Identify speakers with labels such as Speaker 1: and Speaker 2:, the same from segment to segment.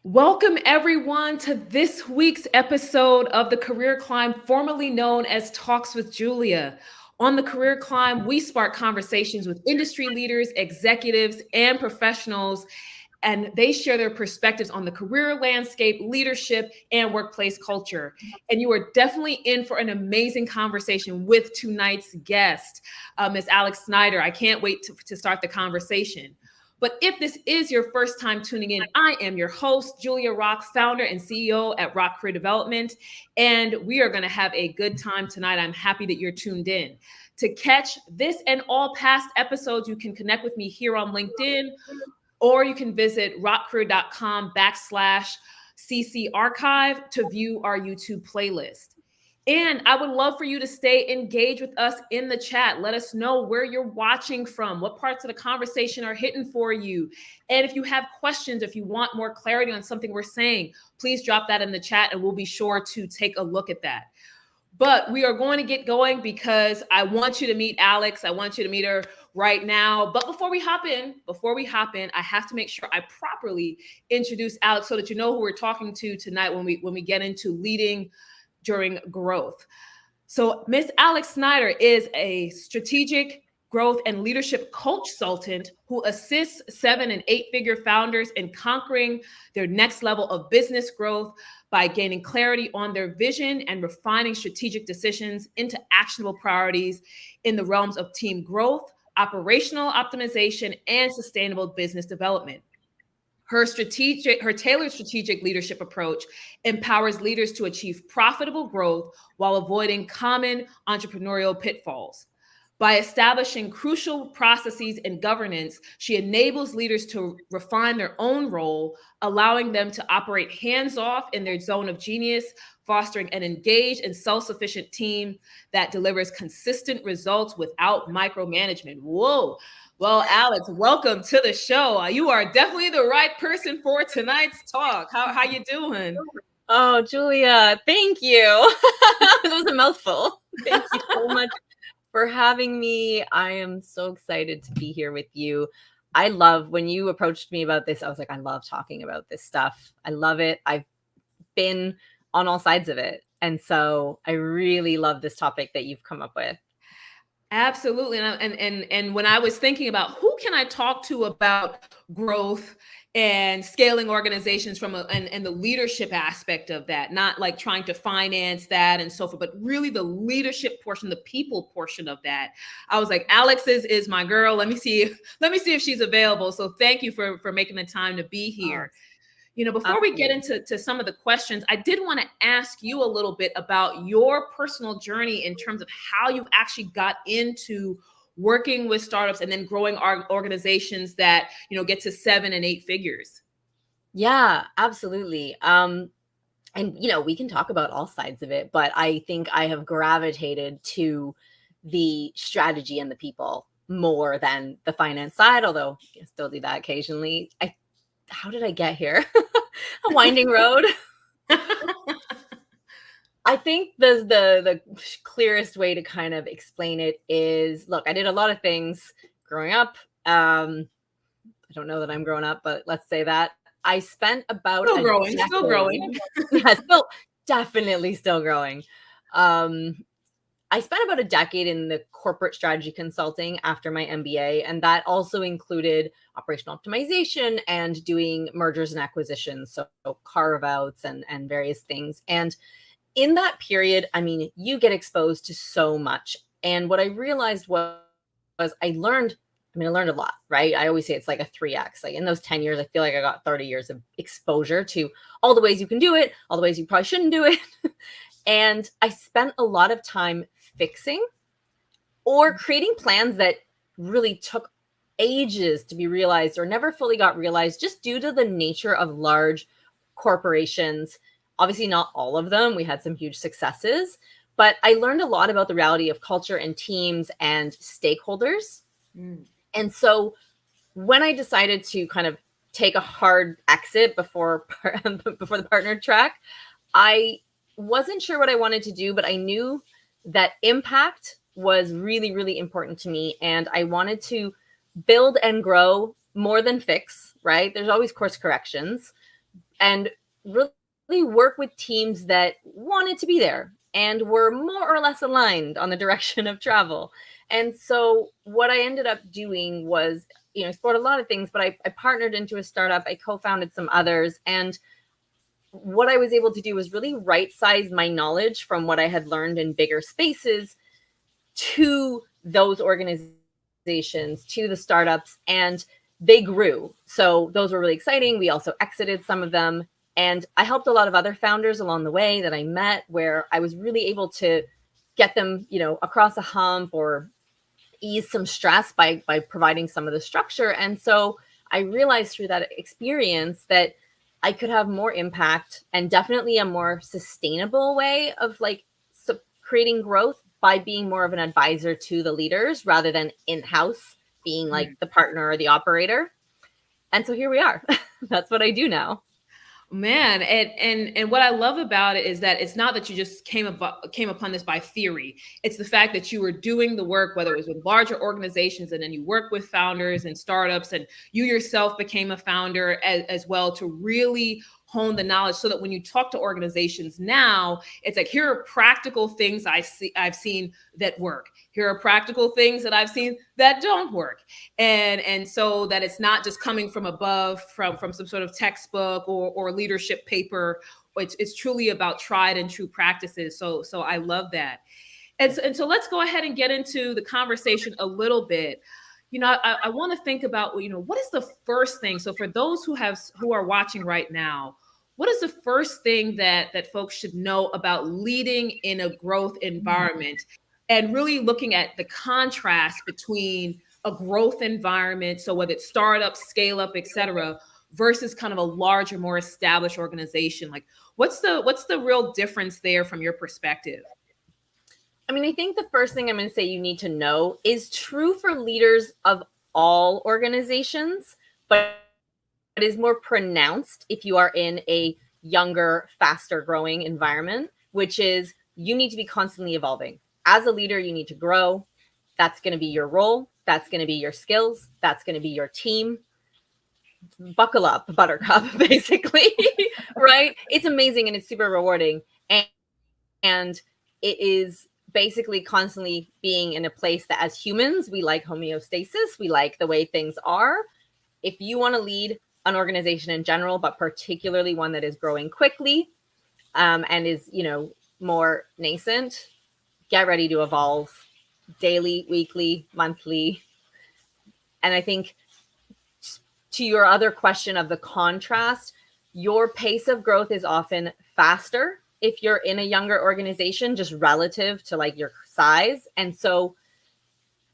Speaker 1: Welcome, everyone, to this week's episode of The Career Climb, formerly known as Talks with Julia. On The Career Climb, we spark conversations with industry leaders, executives, and professionals, and they share their perspectives on the career landscape, leadership, and workplace culture. And you are definitely in for an amazing conversation with tonight's guest, Ms. Alex Snider. I can't wait to start the conversation. But if this is your first time tuning in, I am your host, Julia Rock, founder and CEO at Rock Career Development. And we are going to have a good time tonight. I'm happy that you're tuned in. To catch this and all past episodes, you can connect with me here on LinkedIn, or you can visit rockcareer.com/CC archive to view our YouTube playlist. And I would love for you to stay engaged with us in the chat. Let us know where you're watching from, what parts of the conversation are hitting for you. And if you have questions, if you want more clarity on something we're saying, please drop that in the chat and we'll be sure to take a look at that. But we are going to get going because I want you to meet Alex. I want you to meet her right now. But before we hop in, I have to make sure I properly introduce Alex so that you know who we're talking to tonight when we get into leading during growth. So Miss Alex Snider is a strategic growth and leadership consultant who assists 7- and 8-figure founders in conquering their next level of business growth by gaining clarity on their vision and refining strategic decisions into actionable priorities in the realms of team growth, operational optimization, and sustainable business development. Her tailored strategic leadership approach empowers leaders to achieve profitable growth while avoiding common entrepreneurial pitfalls. By establishing crucial processes and governance, she enables leaders to refine their own role, allowing them to operate hands-off in their zone of genius, fostering an engaged and self-sufficient team that delivers consistent results without micromanagement. Whoa. Well, Alex, welcome to the show. You are definitely the right person for tonight's talk. How you doing?
Speaker 2: Oh, Julia, thank you. That was a mouthful. Thank you so much for having me. I am so excited to be here with you. I love when you approached me about this. I was like, I love talking about this stuff. I love it. I've been on all sides of it. And so I really love this topic that you've come up with.
Speaker 1: Absolutely. And when I was thinking about who can I talk to about growth and scaling organizations from and the leadership aspect of that, not like trying to finance that and so forth, but really the leadership portion, the people portion of that. I was like, Alex is my girl. Let me see if she's available. So thank you for making the time to be here. Before we get into some of the questions, I did want to ask you a little bit about your personal journey in terms of how you actually got into working with startups and then growing our organizations that, get to 7 and 8 figures.
Speaker 2: Yeah, absolutely. And, we can talk about all sides of it, but I think I have gravitated to the strategy and the people more than the finance side, although I still do that occasionally. How did I get here? A winding road. I think the clearest way to kind of explain it is, look, I did a lot of things growing up. I don't know that I'm grown up, but let's say that. I spent about
Speaker 1: still growing.
Speaker 2: Yeah, definitely still growing. I spent about a decade in the corporate strategy consulting after my MBA, and that also included operational optimization and doing mergers and acquisitions, so carve-outs and various things. And in that period, you get exposed to so much. And what I realized was I learned a lot, right? I always say it's like a 3x. Like in those 10 years, I feel like I got 30 years of exposure to all the ways you can do it, all the ways you probably shouldn't do it. And I spent a lot of time fixing or creating plans that really took ages to be realized or never fully got realized just due to the nature of large corporations. Obviously, not all of them. We had some huge successes, but I learned a lot about the reality of culture and teams and stakeholders. And so when I decided to kind of take a hard exit before the partner track, I wasn't sure what I wanted to do, but I knew that impact was really, really important to me. And I wanted to build and grow more than fix, right? There's always course corrections. and really work with teams that wanted to be there and were more or less aligned on the direction of travel. And so what I ended up doing was, explored a lot of things, but I partnered into a startup. I co-founded some others. And what I was able to do was really right size my knowledge from what I had learned in bigger spaces to those organizations, to the startups, and they grew. So those were really exciting. We also exited some of them. And I helped a lot of other founders along the way that I met, where I was really able to get them, across a hump or ease some stress by providing some of the structure. And so I realized through that experience that I could have more impact and definitely a more sustainable way of creating growth by being more of an advisor to the leaders rather than in-house being like the partner or the operator. And so here we are. That's what I do now.
Speaker 1: Man, and what I love about it is that it's not that you just came upon this by theory. It's the fact that you were doing the work, whether it was with larger organizations, and then you work with founders and startups, and you yourself became a founder as well, to really hone the knowledge, so that when you talk to organizations now, it's like, here are practical things I've seen that work. Here are practical things that I've seen that don't work. And so that it's not just coming from above, from some sort of textbook or leadership paper. It's truly about tried and true practices. So I love that. And so let's go ahead and get into the conversation a little bit. I want to think about, what is the first thing? So for those who are watching right now, what is the first thing that folks should know about leading in a growth environment, and really looking at the contrast between a growth environment, so whether it's startup, scale up, et cetera, versus kind of a larger, more established organization? Like, what's the real difference there from your perspective?
Speaker 2: I mean, I think the first thing I'm going to say you need to know is true for leaders of all organizations, but it is more pronounced if you are in a younger, faster growing environment, which is you need to be constantly evolving. As a leader, you need to grow. That's going to be your role. That's going to be your skills. That's going to be your team. Buckle up, buttercup, basically, right? It's amazing and it's super rewarding. And it is basically constantly being in a place that, as humans, we like homeostasis. We like the way things are. If you want to lead an organization in general, but particularly one that is growing quickly and is, more nascent, get ready to evolve daily, weekly, monthly. And I think, to your other question of the contrast, your pace of growth is often faster if you're in a younger organization, just relative to your size. And so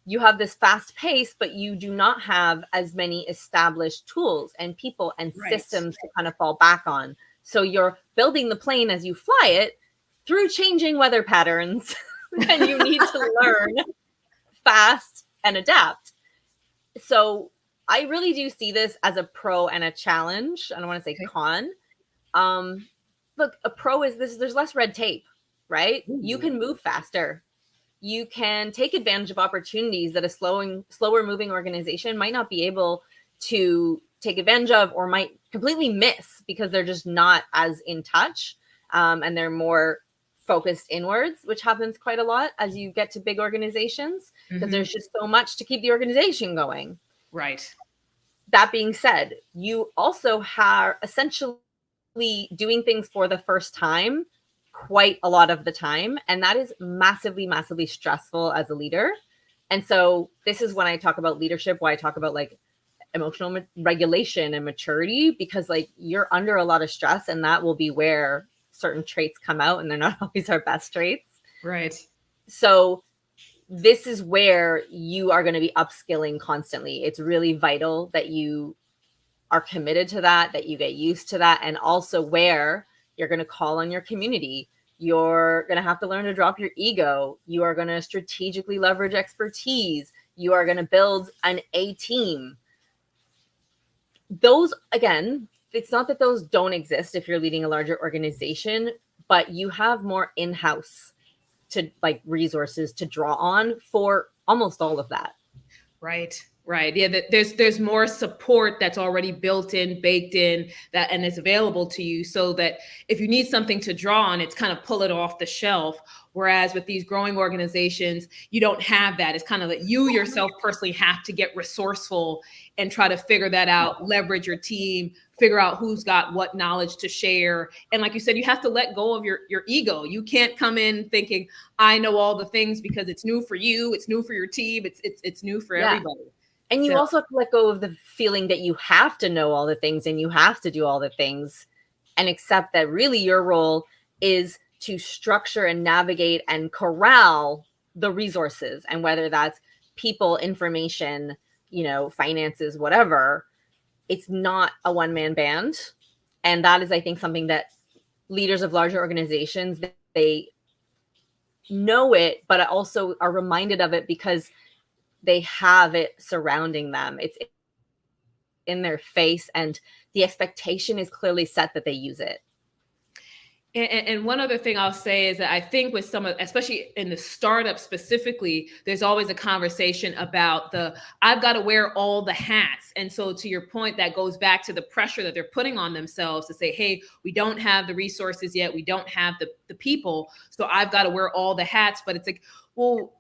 Speaker 2: you have this fast pace, but you do not have as many established tools and people and systems to kind of fall back on. So you're building the plane as you fly it through changing weather patterns, and you need to learn fast and adapt. So I really do see this as a pro and a challenge. I don't want to say con. Look, a pro is this: there's less red tape, right? Ooh. You can move faster. You can take advantage of opportunities that a slower moving organization might not be able to take advantage of, or might completely miss because they're just not as in touch, and they're more focused inwards, which happens quite a lot as you get to big organizations, because there's just so much to keep the organization going.
Speaker 1: Right.
Speaker 2: That being said, you also are essentially doing things for the first time quite a lot of the time. And that is massively, massively stressful as a leader. And so this is when I talk about leadership, why I talk about emotional regulation and maturity, because you're under a lot of stress, and that will be where certain traits come out, and they're not always our best traits.
Speaker 1: Right.
Speaker 2: So this is where you are going to be upskilling constantly. It's really vital that you are committed to that you get used to that, and also where you're going to call on your community. You're going to have to learn to drop your ego. You are going to strategically leverage expertise. You are going to build an A team. Those, again, it's not that those don't exist if you're leading a larger organization, but you have more in-house to resources to draw on for almost all of that.
Speaker 1: Right. Right. Yeah. There's more support that's already built in, baked in, that and is available to you, so that if you need something to draw on, it's kind of pull it off the shelf. Whereas with these growing organizations, you don't have that. It's kind of that you yourself personally have to get resourceful and try to figure that out, leverage your team, figure out who's got what knowledge to share. And like you said, you have to let go of your ego. You can't come in thinking, I know all the things, because it's new for you, it's new for your team, it's new for everybody.
Speaker 2: And you
Speaker 1: So,
Speaker 2: also have to let go of the feeling that you have to know all the things and you have to do all the things, and accept that really your role is to structure and navigate and corral the resources. And whether that's people, information, finances, whatever, it's not a one-man band. And that is, I think, something that leaders of larger organizations, they know it, but also are reminded of it because they have it surrounding them. It's in their face, and the expectation is clearly set that they use it.
Speaker 1: And one other thing I'll say is that I think with some of, especially in the startup specifically, there's always a conversation about I've got to wear all the hats. And so to your point, that goes back to the pressure that they're putting on themselves to say, hey, we don't have the resources yet. We don't have the people. So I've got to wear all the hats. But it's like, well,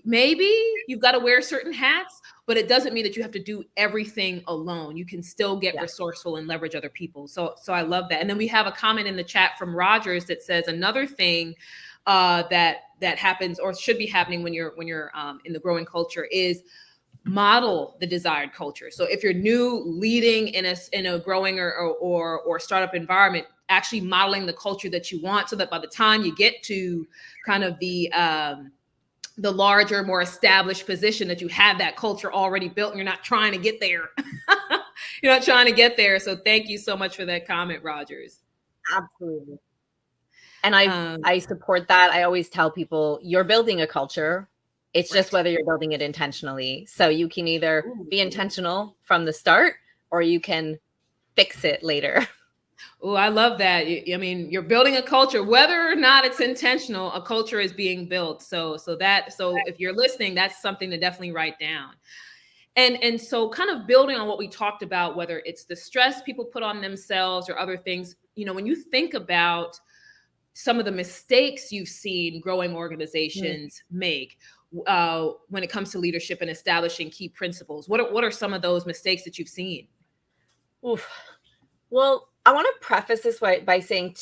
Speaker 1: maybe you've got to wear certain hats, but it doesn't mean that you have to do everything alone. You can still get resourceful and leverage other people. So I love that. And then we have a comment in the chat from Rogers that says another thing that happens or should be happening when you're in the growing culture is model the desired culture. So if you're new, leading in a growing or startup environment, actually modeling the culture that you want, so that by the time you get to kind of the larger, more established position, that you have that culture already built and you're not trying to get there. You're not trying to get there. So thank you so much for that comment, Rogers.
Speaker 2: Absolutely. And I support that. I always tell people, you're building a culture. It's just whether you're building it intentionally. So you can either be intentional from the start, or you can fix it later.
Speaker 1: Oh, I love that. I mean, you're building a culture, whether or not it's intentional, a culture is being built. So if you're listening, that's something to definitely write down. And so kind of building on what we talked about, whether it's the stress people put on themselves or other things, when you think about some of the mistakes you've seen growing organizations make when it comes to leadership and establishing key principles, what are some of those mistakes that you've seen?
Speaker 2: Oof. Well, I want to preface this by saying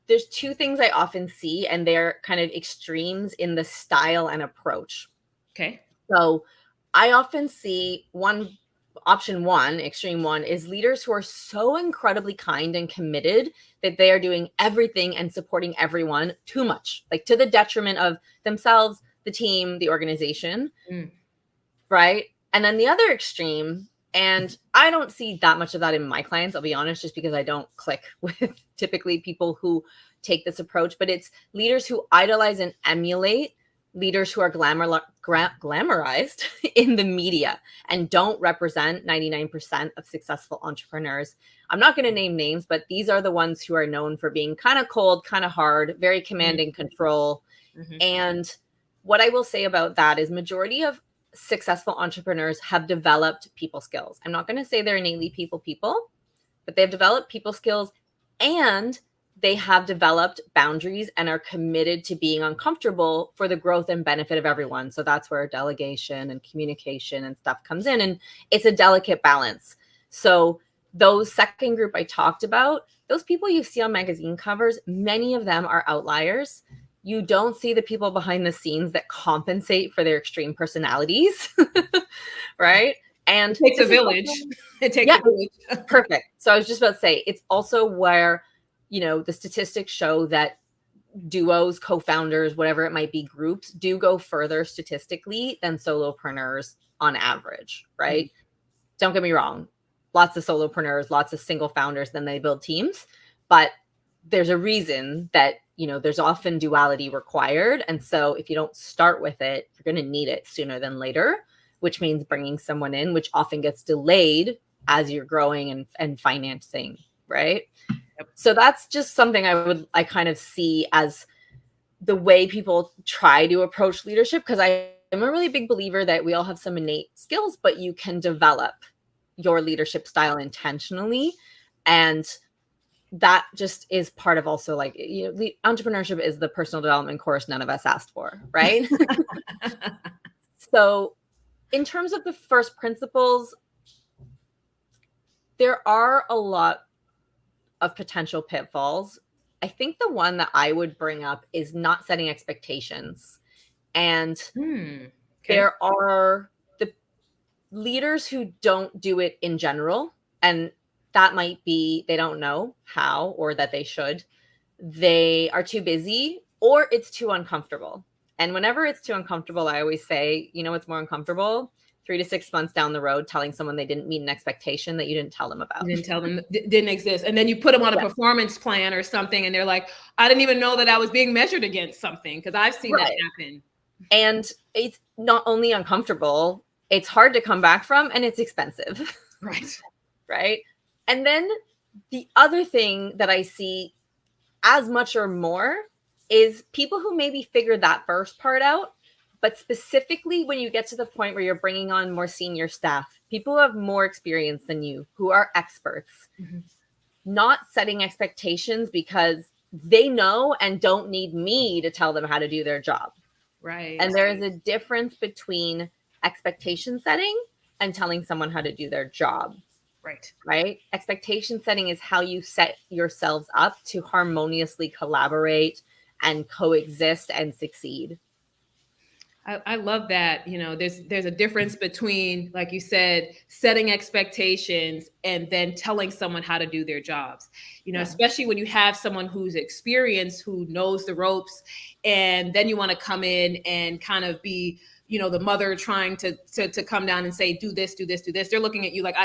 Speaker 2: there's two things I often see, and they're kind of extremes in the style and approach.
Speaker 1: Okay.
Speaker 2: So I often see option one, extreme one, is leaders who are so incredibly kind and committed that they are doing everything and supporting everyone too much, like to the detriment of themselves, the team, the organization. Right. And then the other extreme, and I don't see that much of that in my clients, I'll be honest, just because I don't click with typically people who take this approach, but it's leaders who idolize and emulate leaders who are glamorized in the media and don't represent 99% of successful entrepreneurs. I'm not going to name names, but these are the ones who are known for being kind of cold, kind of hard, very commanding control. And what I will say about that is majority of successful entrepreneurs have developed people skills. I'm not going to say they're innately people, but they've developed people skills, and they have developed boundaries and are committed to being uncomfortable for the growth and benefit of everyone. So that's where delegation and communication and stuff comes in. And it's a delicate balance. So those second group I talked about, those people you see on magazine covers, many of them are outliers. You don't see the people behind the scenes that compensate for their extreme personalities, right? And
Speaker 1: it takes a village. It takes a village.
Speaker 2: Perfect. So I was just about to say, it's also where, the statistics show that duos, co-founders, whatever it might be, groups do go further statistically than solopreneurs on average, right? Don't get me wrong. Lots of solopreneurs, lots of single founders, then they build teams. But there's a reason that, there's often duality required. And so if you don't start with it, you're going to need it sooner than later, which means bringing someone in, which often gets delayed as you're growing and financing, right? Yep. So that's just something I kind of see as the way people try to approach leadership, because I I'm a really big believer that we all have some innate skills, but you can develop your leadership style intentionally. And that just is part of also like, entrepreneurship is the personal development course none of us asked for, right? So in terms of the first principles, there are a lot of potential pitfalls. I think the one that I would bring up is not setting expectations. And there are the leaders who don't do it in general. And that might be they don't know how or that they should. They are too busy or it's too uncomfortable. And whenever it's too uncomfortable, I always say, what's more uncomfortable? 3 to 6 months down the road, telling someone they didn't meet an expectation that you didn't tell them about.
Speaker 1: You didn't tell them didn't exist. And then you put them on a performance plan or something. And they're like, I didn't even know that I was being measured against something, because I've seen that happen.
Speaker 2: And it's not only uncomfortable, it's hard to come back from, and it's expensive.
Speaker 1: Right.
Speaker 2: Right. And then the other thing that I see as much or more is people who maybe figure that first part out, but specifically when you get to the point where you're bringing on more senior staff, people who have more experience than you, who are experts, not setting expectations because they know and don't need me to tell them how to do their job.
Speaker 1: Right.
Speaker 2: And there is a difference between expectation setting and telling someone how to do their job. Right. Expectation setting is how you set yourselves up to harmoniously collaborate and coexist and succeed.
Speaker 1: I love that. There's a difference between, like you said, setting expectations and then telling someone how to do their jobs, especially when you have someone who's experienced, who knows the ropes, and then you want to come in and kind of be, the mother trying to come down and say, do this, do this, do this. They're looking at you like,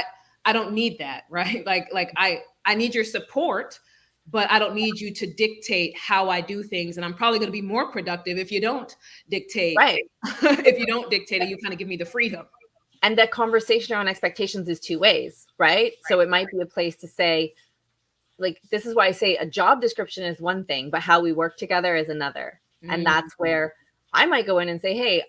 Speaker 1: I don't need that. Right. Like I need your support, but I don't need you to dictate how I do things. And I'm probably going to be more productive if you don't dictate.
Speaker 2: Right.
Speaker 1: If you don't dictate it, you kind of give me the freedom.
Speaker 2: And that conversation around expectations is two ways, right? So it might be a place to say, like, this is why I say a job description is one thing, but how we work together is another. And that's where I might go in and say, hey,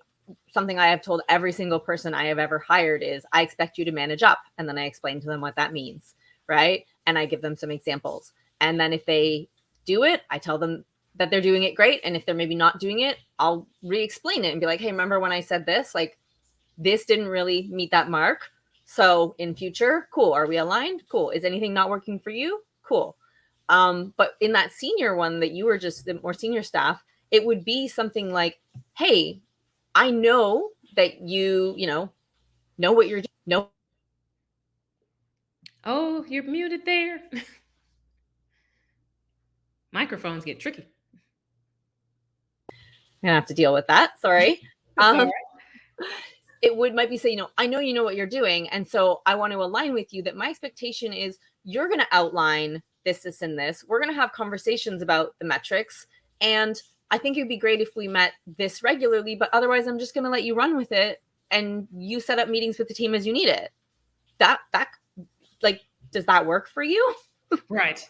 Speaker 2: something I have told every single person I have ever hired is I expect you to manage up. And then I explain to them what that means, right? And I give them some examples. And then if they do it, I tell them that they're doing it great. And if they're maybe not doing it, I'll re-explain it and be like, hey, remember when I said this? Like, this didn't really meet that mark. So in future, cool. Are we aligned? Cool. Is anything not working for you? Cool. But in that senior one that you were just the more senior staff, it would be something like, hey, I know that you know what you're doing. No.
Speaker 1: Oh, you're muted there. Microphones get tricky.
Speaker 2: I'm gonna have to deal with that. Sorry. It might be say, I know you know what you're doing. And so I want to align with you that my expectation is you're going to outline this, this, and this. We're going to have conversations about the metrics. And I think it'd be great if we met this regularly, but otherwise I'm just going to let you run with it. And you set up meetings with the team as you need it. That like, does that work for you?
Speaker 1: Right.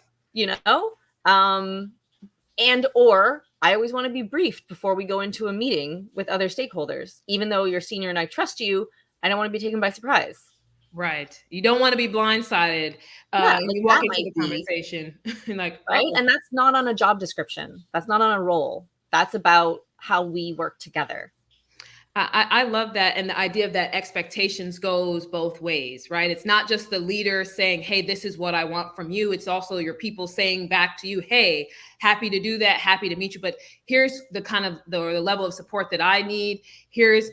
Speaker 2: And or I always want to be briefed before we go into a meeting with other stakeholders. Even though you're senior and I trust you, I don't want to be taken by surprise.
Speaker 1: Right. You don't want to be blindsided when you walk into the conversation. Like,
Speaker 2: right. And that's not on a job description. That's not on a role. That's about how we work together.
Speaker 1: I love that. And the idea of that expectations goes both ways, right? It's not just the leader saying, hey, this is what I want from you. It's also your people saying back to you, hey, happy to do that. Happy to meet you. But here's the kind of the level of support that I need. Here's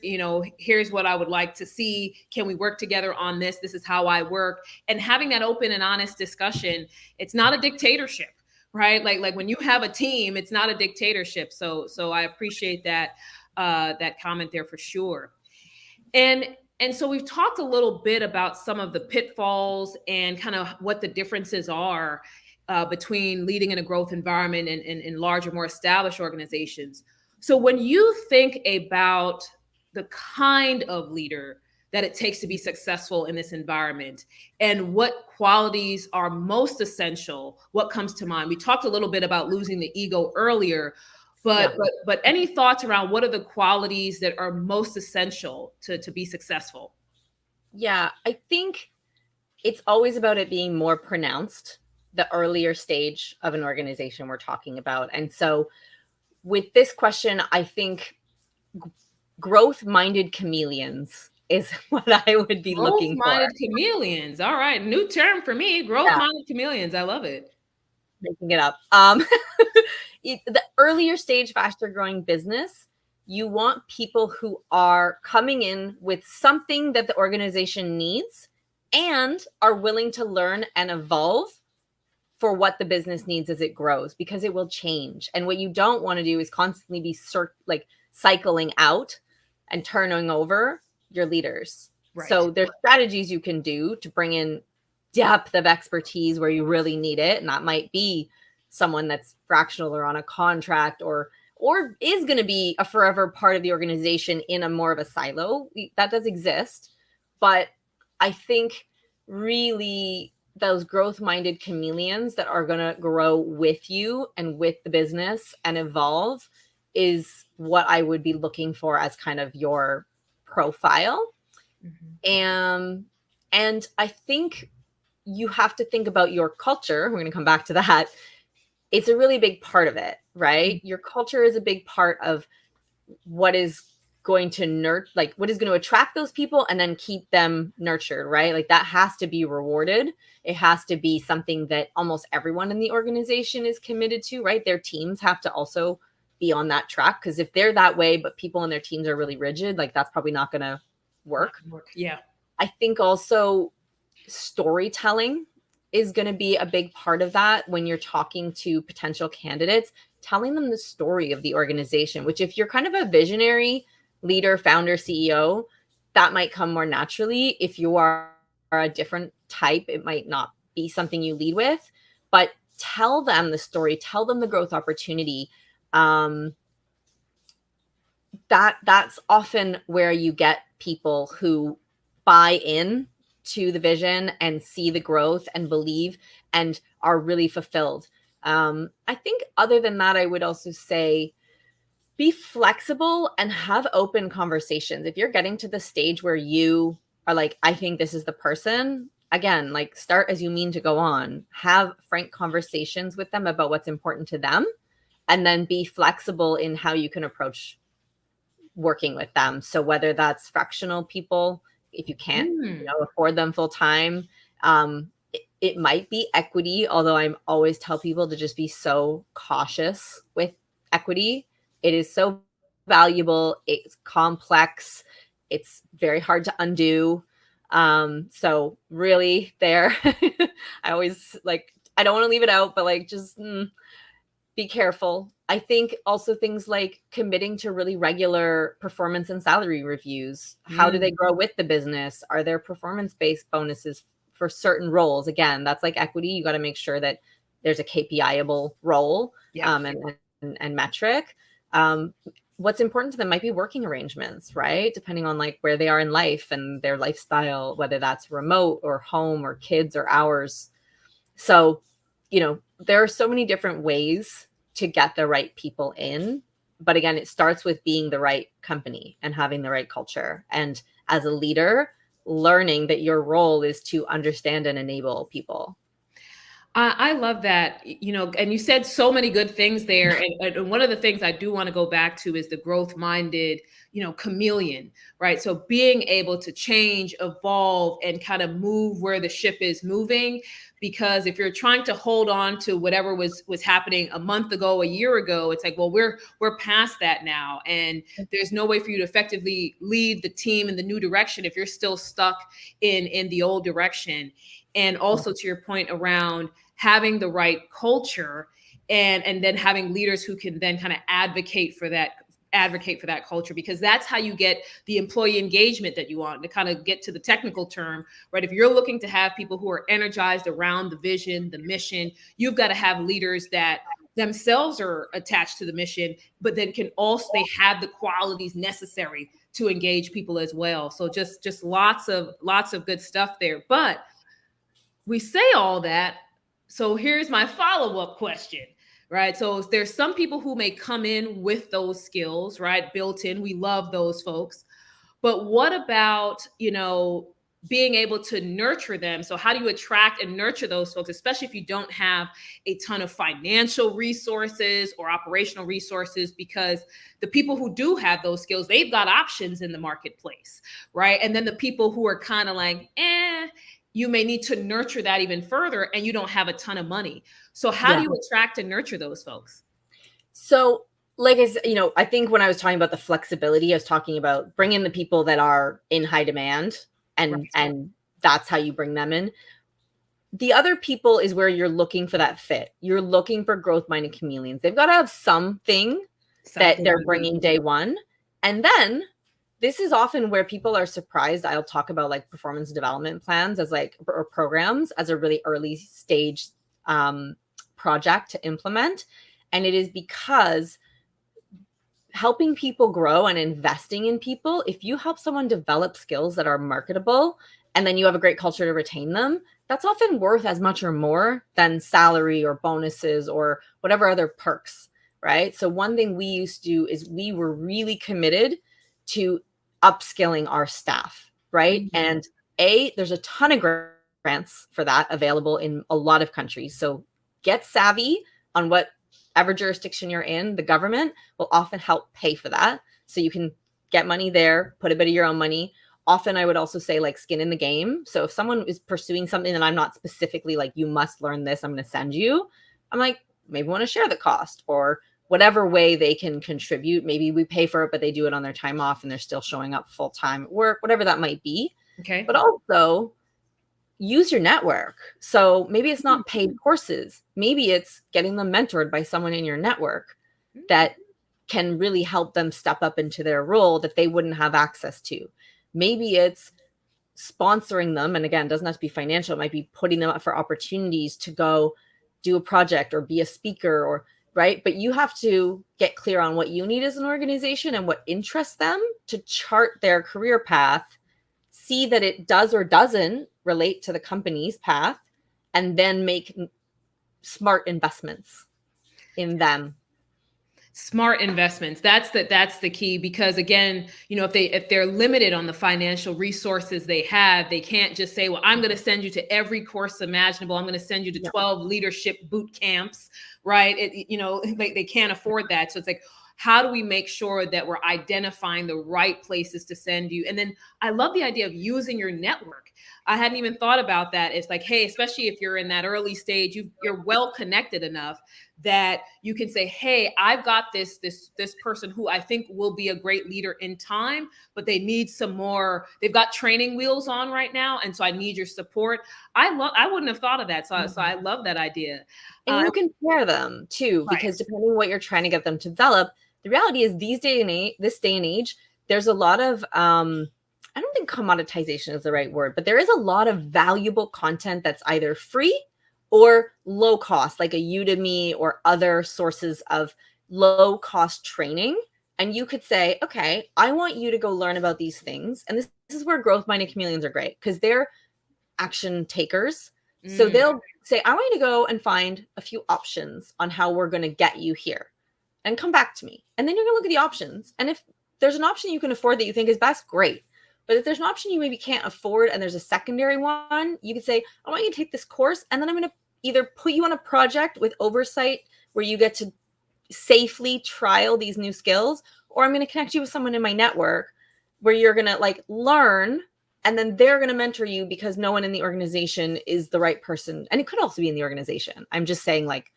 Speaker 1: what I would like to see. Can we work together on this? This is how I work. And having that open and honest discussion, it's not a dictatorship, right? Like when you have a team, it's not a dictatorship. So I appreciate that. That comment there for sure. And so we've talked a little bit about some of the pitfalls and kind of what the differences are between leading in a growth environment and larger, more established organizations. So when you think about the kind of leader that it takes to be successful in this environment and what qualities are most essential, what comes to mind? We talked a little bit about losing the ego earlier. But
Speaker 2: Yeah.
Speaker 1: but any thoughts around what are the qualities that are most essential to be successful?
Speaker 2: Yeah, I think it's always about it being more pronounced the earlier stage of an organization we're talking about. And so with this question, I think growth minded chameleons is what I would be looking for.
Speaker 1: Growth-minded chameleons. All right, new term for me.
Speaker 2: Yeah,
Speaker 1: Growth-minded chameleons. I love it.
Speaker 2: making it up. The earlier stage, faster growing business, you want people who are coming in with something that the organization needs and are willing to learn and evolve for what the business needs as it grows, because it will change. And what you don't want to do is constantly be cycling out and turning over your leaders.
Speaker 1: Right.
Speaker 2: So there's strategies you can do to bring in depth of expertise where you really need it. And that might be someone that's fractional or on a contract or is going to be a forever part of the organization in a more of a silo. That does exist. But I think really those growth minded chameleons that are going to grow with you and with the business and evolve is what I would be looking for as kind of your profile.
Speaker 1: Mhm.
Speaker 2: And I think you have to think about your culture. We're going to come back to that. It's a really big part of it, right? Your culture is a big part of what is going to what is going to attract those people and then keep them nurtured, right? Like that has to be rewarded. It has to be something that almost everyone in the organization is committed to, right? Their teams have to also be on that track, because if they're that way but people in their teams are really rigid, like that's probably not going to work.
Speaker 1: Yeah.
Speaker 2: I think also storytelling is going to be a big part of that when you're talking to potential candidates, telling them the story of the organization, which if you're kind of a visionary leader, founder, CEO, that might come more naturally. If you are a different type, it might not be something you lead with, but tell them the story, tell them the growth opportunity. That's often where you get people who buy in to the vision and see the growth and believe and are really fulfilled. I think other than that, I would also say be flexible and have open conversations. If you're getting to the stage where you are like, I think this is the person, again, like start as you mean to go on, have frank conversations with them about what's important to them, and then be flexible in how you can approach working with them. So whether that's fractional people, if you can't afford them full time, it might be equity, although I'm always tell people to just be so cautious with equity. It is so valuable. It's complex. It's very hard to undo. So really there, I always I don't want to leave it out, but just be careful. I think also things like committing to really regular performance and salary reviews. How do they grow with the business? Are there performance-based bonuses for certain roles? Again, that's like equity. You got to make sure that there's a KPI-able role and metric. What's important to them might be working arrangements, right? Depending on where they are in life and their lifestyle, whether that's remote or home or kids or hours. So, there are so many different ways to get the right people in. But again, it starts with being the right company and having the right culture. And as a leader, learning that your role is to understand and enable people.
Speaker 1: I love that, and you said so many good things there. And one of the things I do want to go back to is the growth minded, chameleon, right? So being able to change, evolve, and kind of move where the ship is moving. Because if you're trying to hold on to whatever was happening a month ago, a year ago, it's like, well, we're past that now. And there's no way for you to effectively lead the team in the new direction if you're still stuck in the old direction. And also to your point around having the right culture and then having leaders who can then kind of advocate for that culture, because that's how you get the employee engagement that you want. To kind of get to the technical term, right? If you're looking to have people who are energized around the vision, the mission, you've got to have leaders that themselves are attached to the mission, but then they have the qualities necessary to engage people as well. So just lots of good stuff there. But we say all that. So here's my follow-up question. right? So there's some people who may come in with those skills, right? Built in. We love those folks. But what about, being able to nurture them? So how do you attract and nurture those folks, especially if you don't have a ton of financial resources or operational resources? Because the people who do have those skills, they've got options in the marketplace, right? And then the people who are kind of like, you may need to nurture that even further, and you don't have a ton of money. So how do you attract and nurture those folks?
Speaker 2: So, like I said, I think when I was talking about the flexibility, I was talking about bringing the people that are in high demand, and that's how you bring them in. The other people is where you're looking for that fit. You're looking for growth-minded chameleons. They've got to have something that they're bringing day one. And then this is often where people are surprised. I'll talk about like performance development plans as or programs as a really early stage project to implement. And it is because helping people grow and investing in people, if you help someone develop skills that are marketable and then you have a great culture to retain them, that's often worth as much or more than salary or bonuses or whatever other perks, right? So one thing we used to do is we were really committed to upskilling our staff, right? Mm-hmm. And there's a ton of grants for that available in a lot of countries. So get savvy on whatever jurisdiction you're in. The government will often help pay for that. So you can get money there, put a bit of your own money. Often I would also say like skin in the game. So if someone is pursuing something that I'm not specifically like, you must learn this, I'm going to send you, I'm like, maybe want to share the cost or whatever way they can contribute. Maybe we pay for it, but they do it on their time off and they're still showing up full time at work, whatever that might be.
Speaker 1: Okay.
Speaker 2: But also use your network. So maybe it's not paid courses. Maybe it's getting them mentored by someone in your network that can really help them step up into their role that they wouldn't have access to. Maybe it's sponsoring them. And again, it doesn't have to be financial. It might be putting them up for opportunities to go do a project or be a speaker or right. But you have to get clear on what you need as an organization and what interests them to chart their career path, see that it does or doesn't relate to the company's path, and then make smart investments in them.
Speaker 1: Smart investments. That's the key, because again, if they're limited on the financial resources they have, they can't just say, well, I'm going to send you to every course imaginable. I'm going to send you to 12 leadership boot camps, right? They can't afford that. So it's like, how do we make sure that we're identifying the right places to send you? And then I love the idea of using your network. I hadn't even thought about that. It's like, hey, especially if you're in that early stage, you're well connected enough that you can say, hey, I've got this person who I think will be a great leader in time, but they need some more. They've got training wheels on right now, and so I need your support. I wouldn't have thought of that, so I love that idea.
Speaker 2: And you can pair them too, because depending on what you're trying to get them to develop, the reality is this day and age, there's a lot of I don't think commoditization is the right word, but there is a lot of valuable content that's either free or low cost, like a Udemy or other sources of low cost training. And you could say, okay, I want you to go learn about these things. And this is where growth-minded chameleons are great, because they're action takers. So they'll say, I want you to go and find a few options on how we're going to get you here and come back to me. And then you're going to look at the options. And if there's an option you can afford that you think is best, great. But if there's an option you maybe can't afford and there's a secondary one, you could say, I want you to take this course, and then I'm going to either put you on a project with oversight where you get to safely trial these new skills, or I'm going to connect you with someone in my network where you're going to like learn, and then they're going to mentor you because no one in the organization is the right person. And it could also be in the organization. I'm just saying, like,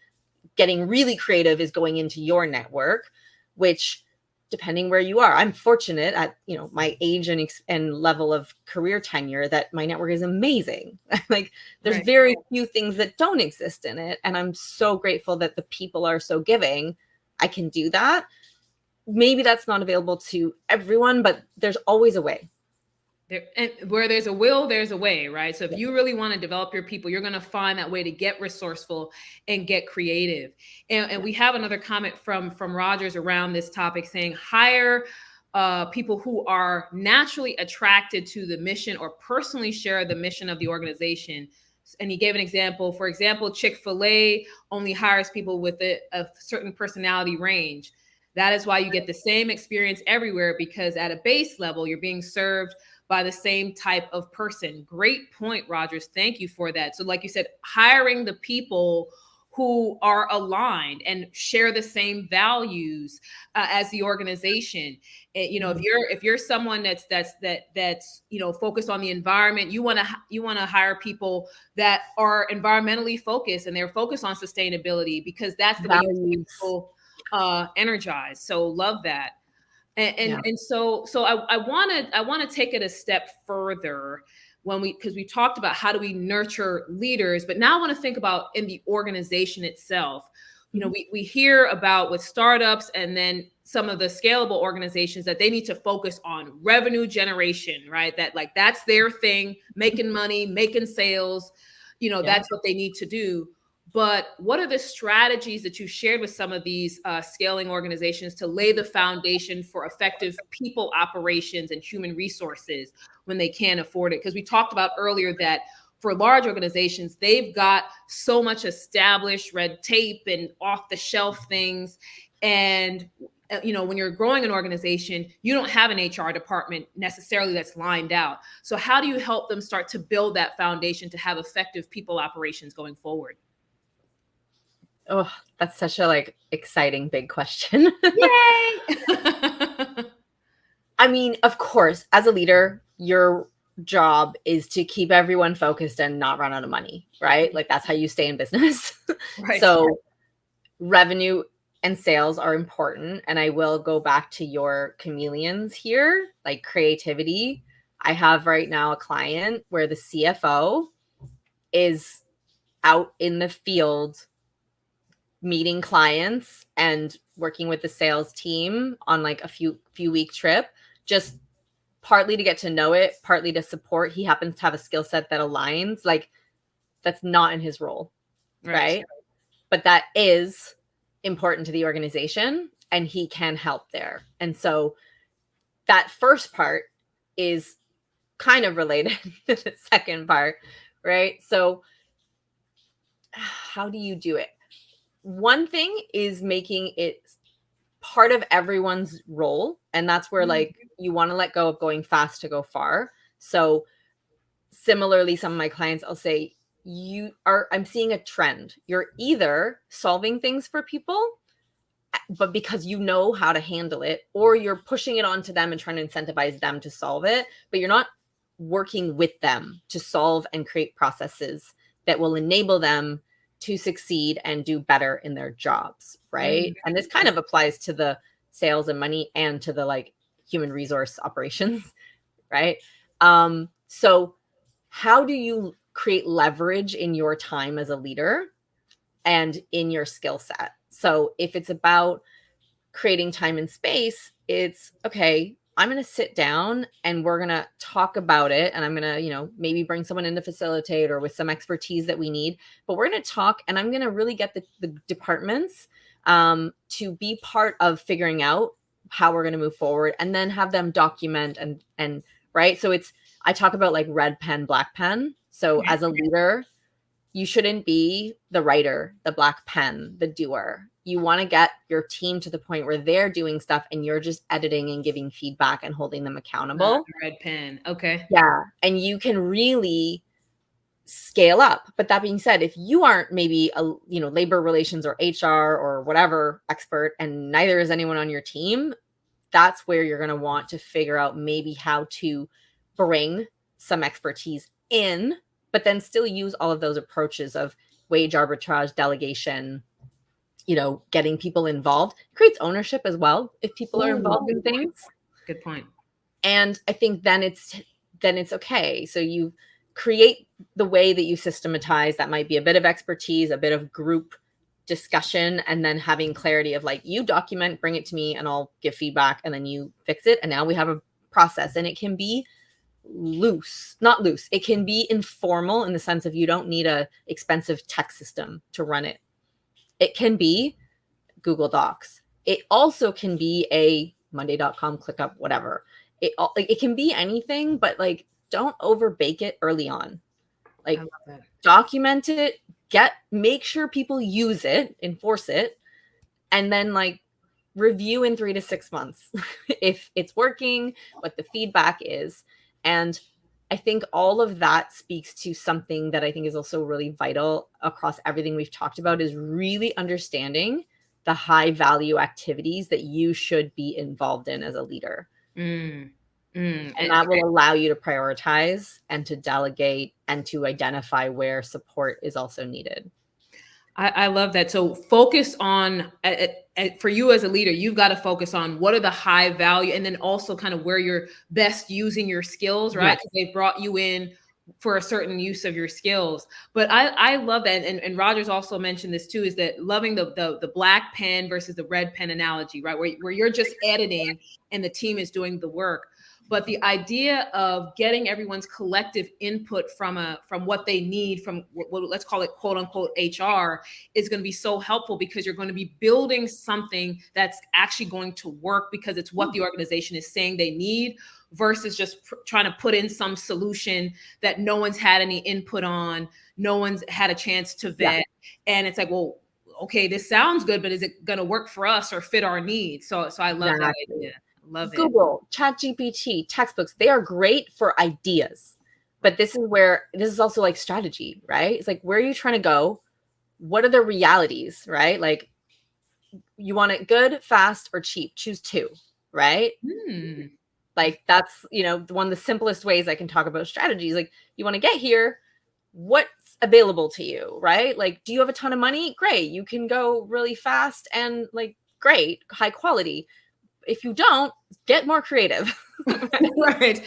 Speaker 2: getting really creative is going into your network, which, depending where you are, I'm fortunate at, my age and level of career tenure that my network is amazing. Like, there's very few things that don't exist in it. And I'm so grateful that the people are so giving. I can do that. Maybe that's not available to everyone, but there's always a way.
Speaker 1: And where there's a will, there's a way, right? So if you really want to develop your people, you're going to find that way to get resourceful and get creative. And we have another comment from Rogers around this topic saying, hire people who are naturally attracted to the mission or personally share the mission of the organization. And he gave an example. For example, Chick-fil-A only hires people with a certain personality range. That is why you get the same experience everywhere, because at a base level, you're being served by the same type of person. Great point, Rogers. Thank you for that. So like you said, hiring the people who are aligned and share the same values as the organization. You know, if you're someone that's focused on the environment, you want to hire people that are environmentally focused and they're focused on sustainability, because that's the way you keep people energized. So love that. And so I want to take it a step further because we talked about how do we nurture leaders, but now I want to think about in the organization itself. You know, we hear about with startups and then some of the scalable organizations that they need to focus on revenue generation, right? That's their thing, making money, making sales, that's what they need to do. But what are the strategies that you shared with some of these scaling organizations to lay the foundation for effective people operations and human resources when they can't afford it? Because we talked about earlier that for large organizations, they've got so much established red tape and off the shelf things. And, when you're growing an organization, you don't have an HR department necessarily that's lined out. So how do you help them start to build that foundation to have effective people operations going forward?
Speaker 2: Oh, that's such a exciting big question.
Speaker 1: Yay!
Speaker 2: I mean, of course, as a leader, your job is to keep everyone focused and not run out of money, right? Like that's how you stay in business.
Speaker 1: Right.
Speaker 2: So revenue and sales are important. And I will go back to your chameleons here, like creativity. I have right now a client where the CFO is out in the field meeting clients and working with the sales team on a few week trip, just partly to get to know it, partly to support. He happens to have a skill set that aligns. That's not in his role, right? But that is important to the organization and he can help there. And so that first part is kind of related to the second part, right? So how do you do it? One thing is making it part of everyone's role. And that's where you want to let go of going fast to go far. So similarly, some of my clients, I'll say, I'm seeing a trend. You're either solving things for people, but because you know how to handle it, or you're pushing it onto them and trying to incentivize them to solve it, but you're not working with them to solve and create processes that will enable them to succeed and do better in their jobs, right? And this kind of applies to the sales and money and to the human resource operations, right? So how do you create leverage in your time as a leader and in your skill set? So if it's about creating time and space, it's okay, I'm going to sit down and we're going to talk about it. And I'm going to, maybe bring someone in to facilitate or with some expertise that we need, but we're going to talk and I'm going to really get the departments to be part of figuring out how we're going to move forward and then have them document and right. So I talk about red pen, black pen. So as a leader, you shouldn't be the writer, the black pen, the doer. You want to get your team to the point where they're doing stuff and you're just editing and giving feedback and holding them accountable.
Speaker 1: Red pen. Okay.
Speaker 2: Yeah. And you can really scale up. But that being said, if you aren't maybe a labor relations or HR or whatever expert, and neither is anyone on your team, that's where you're going to want to figure out maybe how to bring some expertise in, but then still use all of those approaches of wage arbitrage, delegation, getting people involved. It creates ownership as well if people are involved in things.
Speaker 1: Good point.
Speaker 2: And I think then it's okay. So you create the way that you systematize. That might be a bit of expertise, a bit of group discussion, and then having clarity of you document, bring it to me and I'll give feedback and then you fix it. And now we have a process, and it can be not loose. It can be informal in the sense of you don't need a expensive tech system to run it. It can be Google Docs. It also can be a Monday.com ClickUp, whatever. It can be anything, but don't overbake it early on,
Speaker 1: I
Speaker 2: Like,
Speaker 1: love that.
Speaker 2: document it, make sure people use it, enforce it, and then like review in 3 to 6 months if it's working, what the feedback is. And I think all of that speaks to something that I think is also really vital across everything we've talked about, is really understanding the high value activities that you should be involved in as a leader.
Speaker 1: Mm,
Speaker 2: And that will allow you to prioritize and to delegate and to identify where support is also needed.
Speaker 1: I love that. So focus on, for you as a leader, you've got to focus on what are the high value, and then also kind of where you're best using your skills, right?
Speaker 2: Yes.
Speaker 1: Because they've brought you in for a certain use of your skills. But I love that. And Rogers also mentioned this too, is that loving the black pen versus the red pen analogy, right? Where you're just editing and the team is doing the work. But the idea of getting everyone's collective input from what they need from what let's call it quote unquote HR is going to be so helpful, because you're going to be building something that's actually going to work because it's what the organization is saying they need, versus just trying to put in some solution that no one's had any input on, no one's had a chance to vet. Yeah. And it's like, well, okay, this sounds good, but is it going to work for us or fit our needs? So I love that idea. Love
Speaker 2: Google, ChatGPT, textbooks, they are great for ideas. But this is also like strategy, right? It's like, where are you trying to go? What are the realities, right? Like, you want it good, fast, or cheap? Choose two, right? Like, that's, one of the simplest ways I can talk about strategies. Like, you want to get here, what's available to you, right? Like, do you have a ton of money? Great. You can go really fast and like, great, high quality. If you don't, get more creative.
Speaker 1: Right.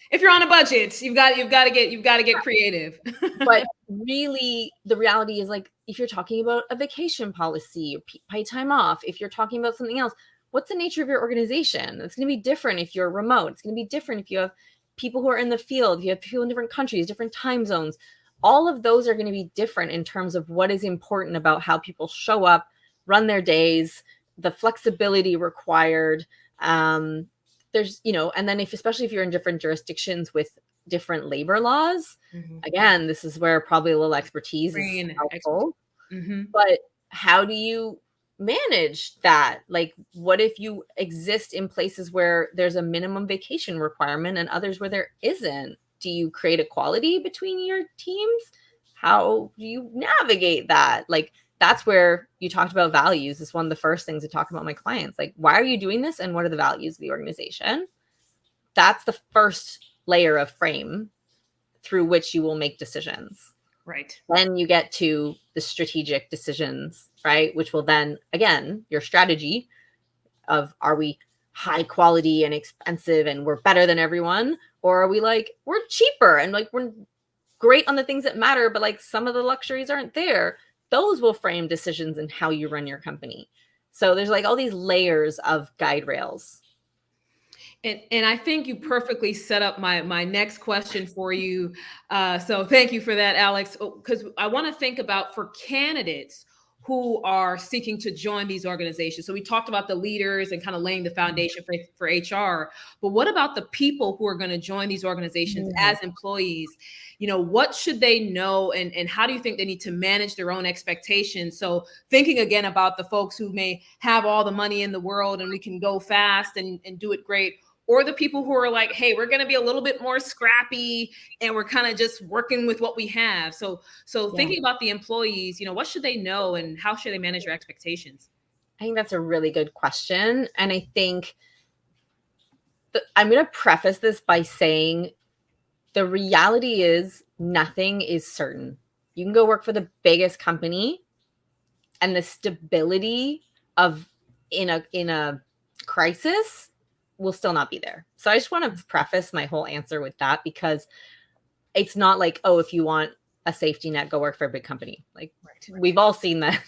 Speaker 1: If you're on a budget, you've got to get creative.
Speaker 2: But really, the reality is, like, if you're talking about a vacation policy, paid time off, if you're talking about something else, what's the nature of your organization? It's going to be different if you're remote. It's going to be different if you have people who are in the field, if you have people in different countries, different time zones. All of those are going to be different in terms of what is important about how people show up, run their days, the flexibility required. There's, and then especially if you're in different jurisdictions with different labor laws, again, this is where probably a little expertise is helpful. But how do you manage that? Like, what if you exist in places where there's a minimum vacation requirement and others where there isn't? Do you create equality between your teams? How do you navigate that? Like, that's where you talked about values. Is one of the first things I talk about my clients. Like, why are you doing this and what are the values of the organization? That's the first layer of frame through which you will make decisions.
Speaker 1: Right.
Speaker 2: Then you get to the strategic decisions, right? Which will then, again, your strategy of, are we high quality and expensive and we're better than everyone? Or are we like, we're cheaper and like, we're great on the things that matter, but like some of the luxuries aren't there. Those will frame decisions in how you run your company. So there's like all these layers of guide rails.
Speaker 1: And I think you perfectly set up my next question for you. So thank you for that, Alex, because I want to think about for candidates who are seeking to join these organizations. So we talked about the leaders and kind of laying the foundation for HR, but what about the people who are going to join these organizations as employees? What should they know, and how do you think they need to manage their own expectations? So thinking again about the folks who may have all the money in the world and we can go fast and do it great, or the people who are like, hey, we're going to be a little bit more scrappy and we're kind of just working with what we have. So thinking about the employees, what should they know and how should they manage their expectations?
Speaker 2: I think that's a really good question. And I think I'm going to preface this by saying the reality is nothing is certain. You can go work for the biggest company and the stability of in a crisis will still not be there. So I just want to preface my whole answer with that, because it's not like, oh, if you want a safety net, go work for a big company. Like, we've all seen that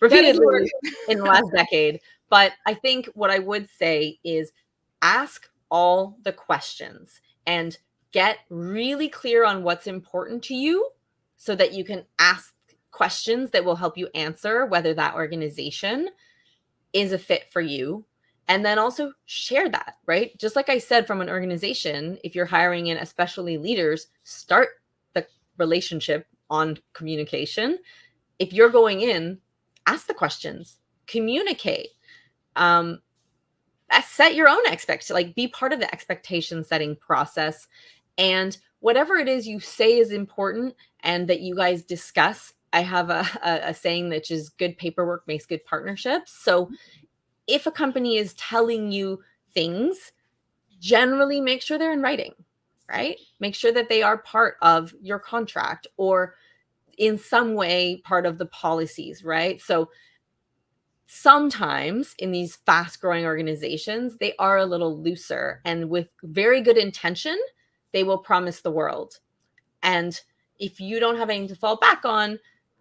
Speaker 2: repeatedly in the last decade. But I think what I would say is ask all the questions and get really clear on what's important to you so that you can ask questions that will help you answer whether that organization is a fit for you. And then also share that, right? Just like I said, from an organization, if you're hiring in especially leaders, start relationship on communication, if you're going in, ask the questions, communicate, set your own expectations, like be part of the expectation setting process. And whatever it is you say is important and that you guys discuss, I have a saying that is good paperwork makes good partnerships. So if a company is telling you things, generally make sure they're in writing, right? Make sure that they are part of your contract or in some way part of the policies, right? So sometimes in these fast growing organizations, they are a little looser, and with very good intention, they will promise the world. And if you don't have anything to fall back on,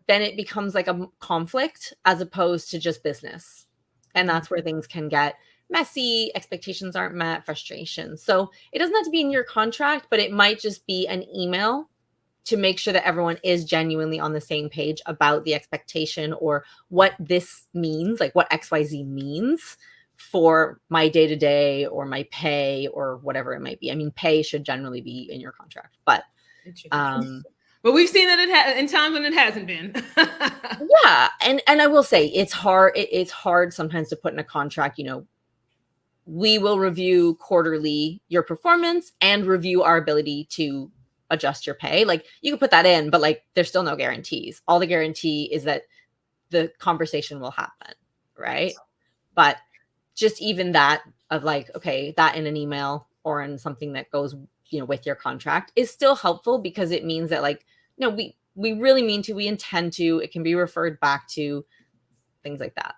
Speaker 2: then it becomes like a conflict as opposed to just business. And that's where things can get messy, expectations aren't met, frustration. So it doesn't have to be in your contract, but it might just be an email to make sure that everyone is genuinely on the same page about the expectation or what this means, like what XYZ means for my day-to-day or my pay or whatever it might be. I mean, pay should generally be in your contract, but
Speaker 1: but we've seen that in times when it hasn't been.
Speaker 2: Yeah, and I will say it's hard. It's hard sometimes to put in a contract. We will review quarterly your performance and review our ability to adjust your pay. Like you can put that in, but like there's still no guarantees. All the guarantee is that the conversation will happen, right? But just even that of like, okay, that in an email or in something that goes, with your contract is still helpful because it means that like, we really mean to, we intend to, it can be referred back to, things like that.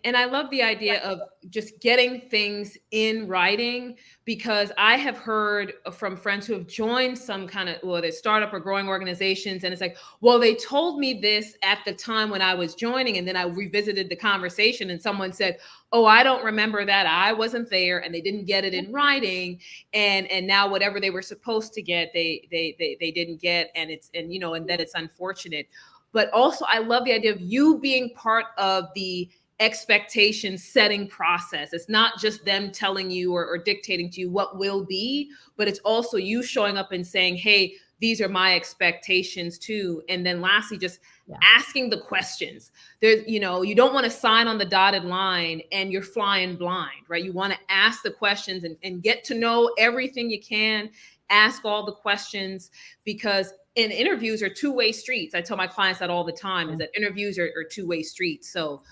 Speaker 1: And I love the idea of just getting things in writing, because I have heard from friends who have joined some kind of, whether startup or growing organizations, and it's like, well, they told me this at the time when I was joining, and then I revisited the conversation and someone said, oh, I don't remember that, I wasn't there, and they didn't get it in writing, and now whatever they were supposed to get, they didn't get, and then it's unfortunate. But also I love the idea of you being part of the expectation setting process. It's not just them telling you or dictating to you what will be, but it's also you showing up and saying, hey, these are my expectations too. And then lastly, just asking the questions. There's, you don't want to sign on the dotted line and you're flying blind, right? You want to ask the questions and get to know everything you can, ask all the questions, because in interviews are two-way streets. I tell my clients that all the time, is that interviews are two-way streets. So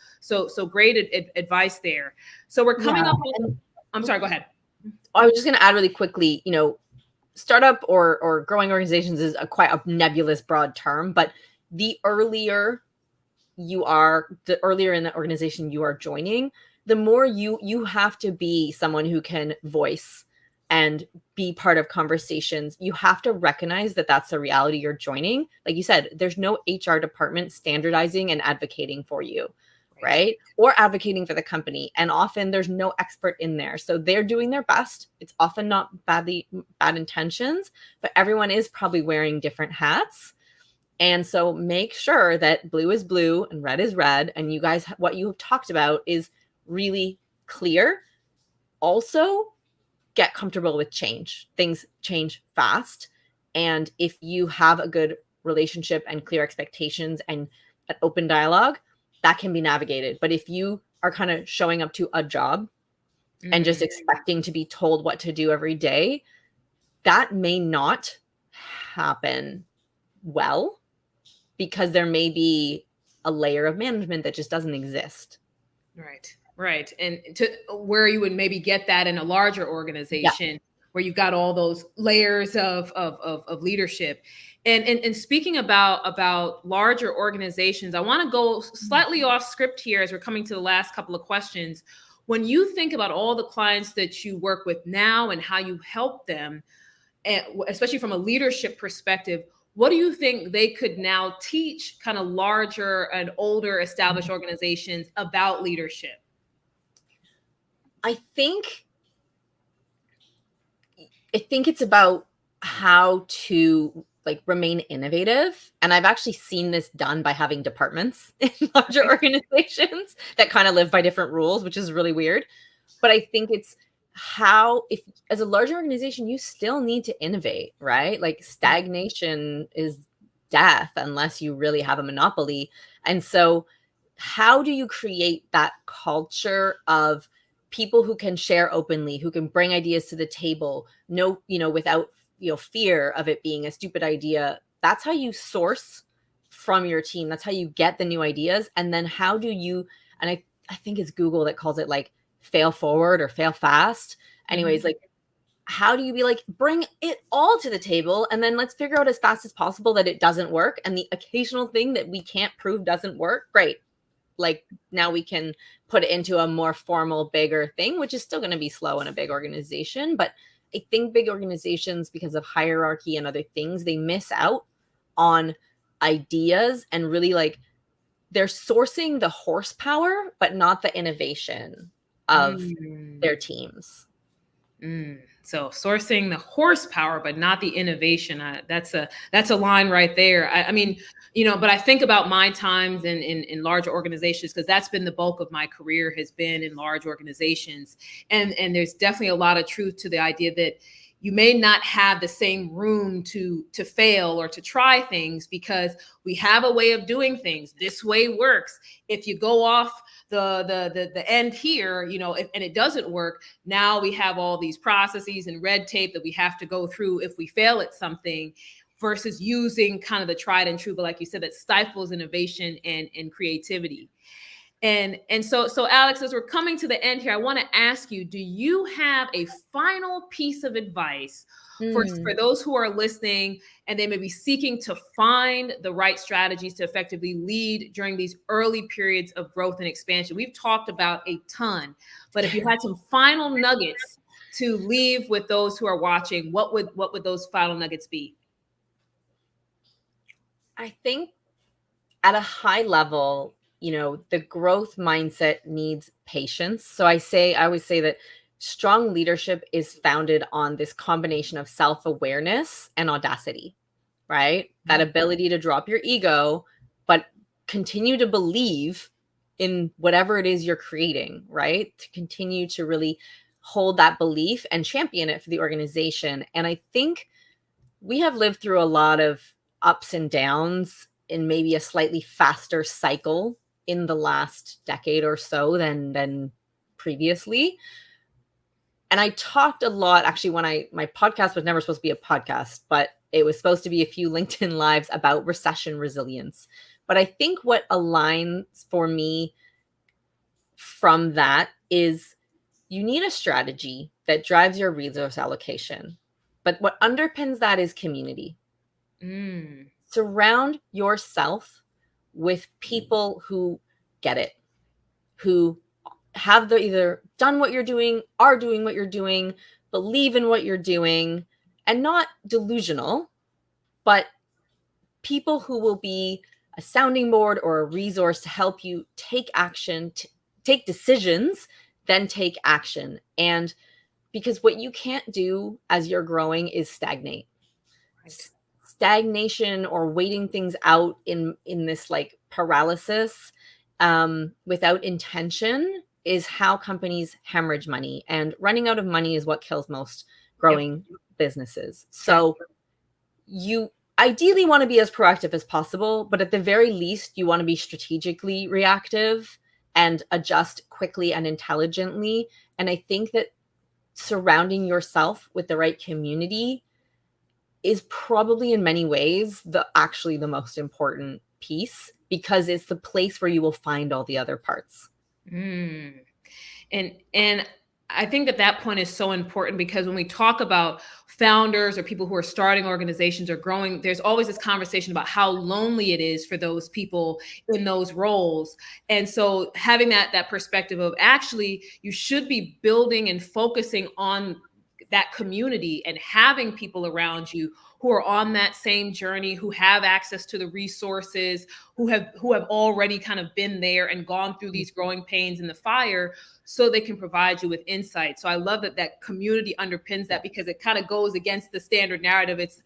Speaker 1: great advice there. So we're coming up on, I'm sorry, go ahead.
Speaker 2: I was just going to add really quickly, startup or growing organizations is quite a nebulous, broad term, but the earlier in the organization you are joining, the more you have to be someone who can voice and be part of conversations. You have to recognize that that's the reality you're joining. Like you said, there's no HR department standardizing and advocating for you, right? Or advocating for the company. And often there's no expert in there. So they're doing their best. It's often not bad intentions, but everyone is probably wearing different hats. And so make sure that blue is blue and red is red. And you guys, what you have talked about is really clear. Also, get comfortable with change. Things change fast. And if you have a good relationship and clear expectations and an open dialogue, that can be navigated. But if you are kind of showing up to a job and just expecting to be told what to do every day, that may not happen well, because there may be a layer of management that just doesn't exist.
Speaker 1: Right. And to where you would maybe get that in a larger organization where you've got all those layers of leadership. And speaking about larger organizations, I want to go slightly off script here as we're coming to the last couple of questions. When you think about all the clients that you work with now and how you help them, and especially from a leadership perspective, what do you think they could now teach kind of larger and older established organizations about leadership?
Speaker 2: I think it's about how to remain innovative. And I've actually seen this done by having departments in larger organizations that kind of live by different rules, which is really weird. But I think it's how, if as a larger organization, you still need to innovate, right? Like stagnation is death unless you really have a monopoly. And so how do you create that culture of people who can share openly, who can bring ideas to the table, no, without, fear of it being a stupid idea? That's how you source from your team. That's how you get the new ideas. And then how do you, and I think it's Google that calls it like fail forward or fail fast. Anyways, like, how do you be like, bring it all to the table and then let's figure out as fast as possible that it doesn't work. And the occasional thing that we can't prove doesn't work, great. Like, now we can put it into a more formal, bigger thing, which is still going to be slow in a big organization. But I think big organizations, because of hierarchy and other things, they miss out on ideas and really like they're sourcing the horsepower, but not the innovation of their teams.
Speaker 1: So sourcing the horsepower, but not the innovation. That's a line right there. I mean, but I think about my times in large organizations, because that's been the bulk of my career, has been in large organizations. And there's definitely a lot of truth to the idea that you may not have the same room to fail or to try things, because we have a way of doing things. This way works. If you go off the end here, and it doesn't work, now we have all these processes and red tape that we have to go through if we fail at something, versus using kind of the tried and true, but like you said, that stifles innovation and creativity. And so Alex, as we're coming to the end here, I want to ask you, do you have a final piece of advice for those who are listening and they may be seeking to find the right strategies to effectively lead during these early periods of growth and expansion? We've talked about a ton, but if you had some final nuggets to leave with those who are watching, what would those final nuggets be?
Speaker 2: I think at a high level, the growth mindset needs patience. So I always say that strong leadership is founded on this combination of self-awareness and audacity, right? That ability to drop your ego, but continue to believe in whatever it is you're creating, right? To continue to really hold that belief and champion it for the organization. And I think we have lived through a lot of ups and downs in maybe a slightly faster cycle in the last decade or so than previously. And I talked a lot, actually, when my podcast was never supposed to be a podcast, but it was supposed to be a few LinkedIn lives about recession resilience. But I think what aligns for me from that is you need a strategy that drives your resource allocation. But what underpins that is community. Surround yourself with people who get it, who have either done what you're doing, are doing what you're doing, believe in what you're doing, and not delusional, but people who will be a sounding board or a resource to help you take action, take decisions, then take action. And because what you can't do as you're growing is stagnate. Right. Stagnation or waiting things out in this like paralysis without intention is how companies hemorrhage money, and running out of money is what kills most growing businesses. So you ideally want to be as proactive as possible, but at the very least you want to be strategically reactive and adjust quickly and intelligently. And I think that surrounding yourself with the right community is probably in many ways actually the most important piece, because it's the place where you will find all the other parts.
Speaker 1: And I think that point is so important, because when we talk about founders or people who are starting organizations or growing, there's always this conversation about how lonely it is for those people in those roles. And so having that perspective of actually you should be building and focusing on that community and having people around you who are on that same journey, who have access to the resources, who have already kind of been there and gone through these growing pains in the fire, so they can provide you with insight. So I love that community underpins that, because it kind of goes against the standard narrative. It's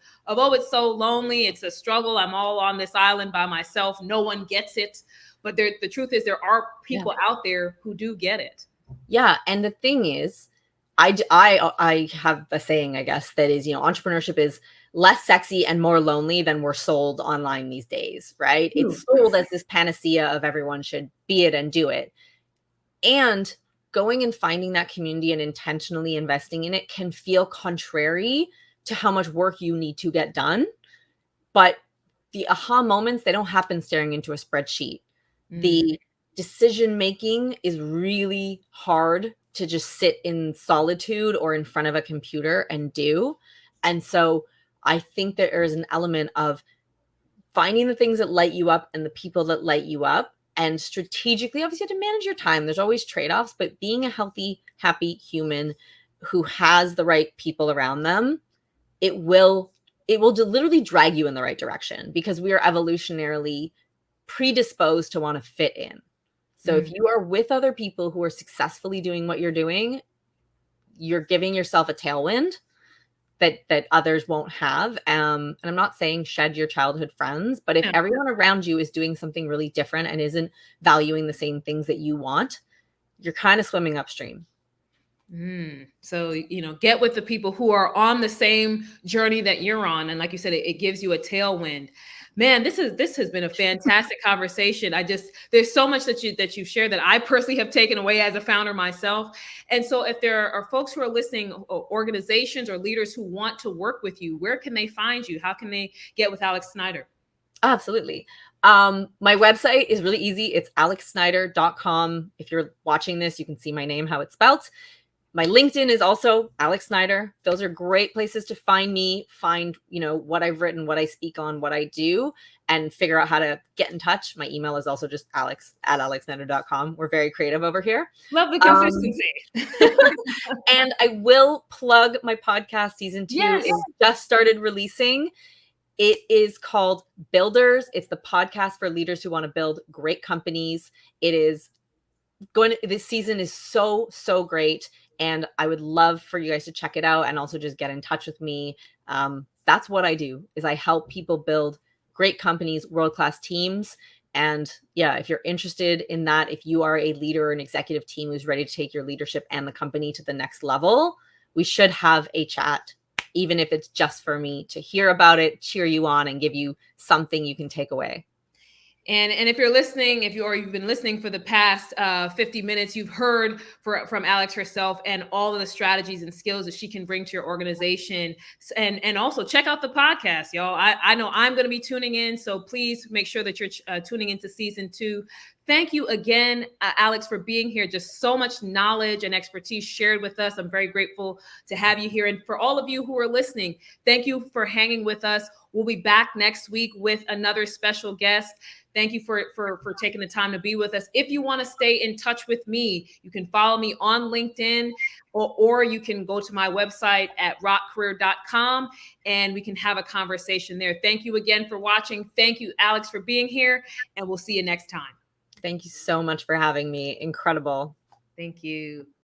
Speaker 1: so lonely, it's a struggle, I'm all on this island by myself, no one gets it. But the truth is there are people out there who do get it.
Speaker 2: Yeah, and the thing is, I have a saying, I guess, that is, entrepreneurship is less sexy and more lonely than we're sold online these days, right? It's sold as this panacea of everyone should be it and do it. And going and finding that community and intentionally investing in it can feel contrary to how much work you need to get done. But the aha moments, they don't happen staring into a spreadsheet. The decision making is really hard to just sit in solitude or in front of a computer and do. And so I think there is an element of finding the things that light you up and the people that light you up, and strategically, obviously, you have to manage your time. There's always trade-offs, but being a healthy, happy human who has the right people around them, it will literally drag you in the right direction, because we are evolutionarily predisposed to want to fit in. So if you are with other people who are successfully doing what you're doing, you're giving yourself a tailwind that others won't have. And I'm not saying shed your childhood friends, but if everyone around you is doing something really different and isn't valuing the same things that you want, you're kind of swimming upstream.
Speaker 1: So, get with the people who are on the same journey that you're on. And like you said, it gives you a tailwind. Man, this has been a fantastic conversation. There's so much that you've shared that I personally have taken away as a founder myself. And so if there are folks who are listening, organizations or leaders who want to work with you, where can they find you? How can they get with Alex Snider?
Speaker 2: Absolutely. My website is really easy. It's alexsnider.com. If you're watching this, you can see my name, how it's spelled. My LinkedIn is also Alex Snider. Those are great places to find me, find, what I've written, what I speak on, what I do, and figure out how to get in touch. My email is also just alex@alexsnider.com. We're very creative over here.
Speaker 1: Love the consistency.
Speaker 2: And I will plug my podcast. Season 2 is just started releasing. It is called Builders. It's the podcast for leaders who want to build great companies. This season is so, so great. And I would love for you guys to check it out and also just get in touch with me. That's what I do, is I help people build great companies, world-class teams. And yeah, if you're interested in that, if you are a leader or an executive team who's ready to take your leadership and the company to the next level, we should have a chat, even if it's just for me to hear about it, cheer you on, and give you something you can take away.
Speaker 1: And if you're listening, you've been listening for the past 50 minutes, you've heard from Alex herself and all of the strategies and skills that she can bring to your organization. And also check out the podcast, y'all. I know I'm going to be tuning in, so please make sure that you're tuning into season 2. Thank you again, Alex, for being here. Just so much knowledge and expertise shared with us. I'm very grateful to have you here. And for all of you who are listening, thank you for hanging with us. We'll be back next week with another special guest. Thank you for taking the time to be with us. If you want to stay in touch with me, you can follow me on LinkedIn, or you can go to my website at rockcareer.com and we can have a conversation there. Thank you again for watching. Thank you, Alex, for being here, and we'll see you next time.
Speaker 2: Thank you so much for having me. Incredible.
Speaker 1: Thank you.